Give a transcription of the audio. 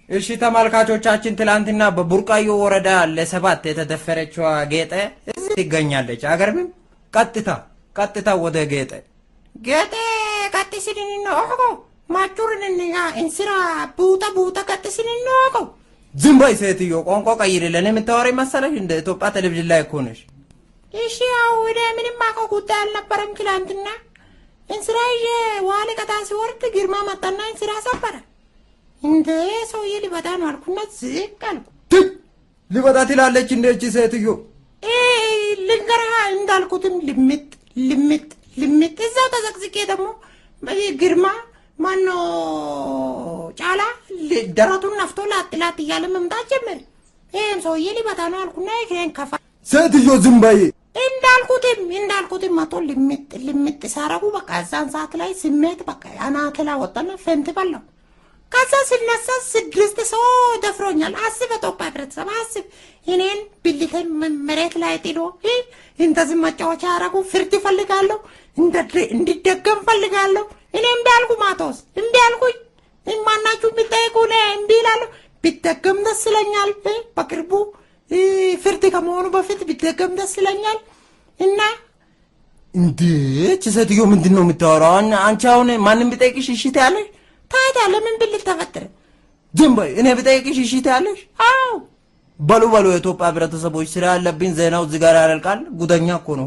እሺ ተመልካቾቻችን ትላንትና በቡርቃዮ ወረዳ ለሰባት የተደፈረችው ጌጠ እዚህ ትገኛለች። አገርም ቀጥታ ወደ ጌጠ ቀጥሲልን ነው ማቹርንኛ እንስራ ቡታ ቀጥሲልን ነው። ዝም በይ ሴትዮ፣ ቋንቋ ቀይርልን። የምታወሪ መሰለሽ እንደ ኢትዮጵያ ቴሌቪዥን ላይ እኮ ነሽ። እሺ ያው ወደ ምንም ማቀው ጉዳይ አልነበረም። ትላንትና እንስራ ዋለ ቀጣ ሲወርድ ግርማ መጣና እንስራ ሰበረ። እንደ ሰውዬ ሊበጣ ነው አልኩና ዝቅ አልኩ። ሊበጣ ትላለች እንደች ሴትዮ። ልንገርህ እንዳልኩትም ልምጥ እዛው ተዘቅዝቄ ደግሞ ግርማ ማኖ ጫላ ደረቱን ነፍቶ ላጥላት እያለ መምጣት ጀመረ። ይሄም ሰውዬ ሊበጣ ነው አልኩና ይሄን ከፋ። ሴትዮ ዝም በይ። እንዳልኩትም መቶ ልምጥ ሳረጉ በቃ እዛን ሰዓት ላይ ስሜት በቃ አናቴላ ወጣና ፈንት በላው። ከዛ ሲነሳ 6 ሰው ደፍሮኛል። አስብ ኢትዮጵያ ህብረተሰብ አስብ። እኔን ብልቴን መሬት ላይ ጥሎ እንደዚህ መጫወቻ ያረጉ ፍርድ ይፈልጋለሁ፣ እንዲደገም ፈልጋለሁ። እኔ እምቢ አልኩ። ማቶስ እምቢ አልኩኝ። ማናችሁ ቢጠይቁ እምቢ እላለሁ። ቢደገም ደስ ይለኛል። በቅርቡ ፍርድ ከመሆኑ በፊት ቢደገም ደስ ይለኛል። እና እንዴት ሴትዮ ምንድን ነው የምታወራው? አንቺ አሁን ማንም ቢጠይቅሽ እሺ ትያለሽ? ታዲያ ለምን ብልት ተፈጠረ? ዝም በይ። እኔ ብጠይቅሽ እሺ ትያለሽ? አዎ በሉ የኢትዮጵያ ህብረተሰቦች ስራ ያለብኝ ዜናው እዚህ ጋር ያልቃል። ጉደኛ እኮ ነው።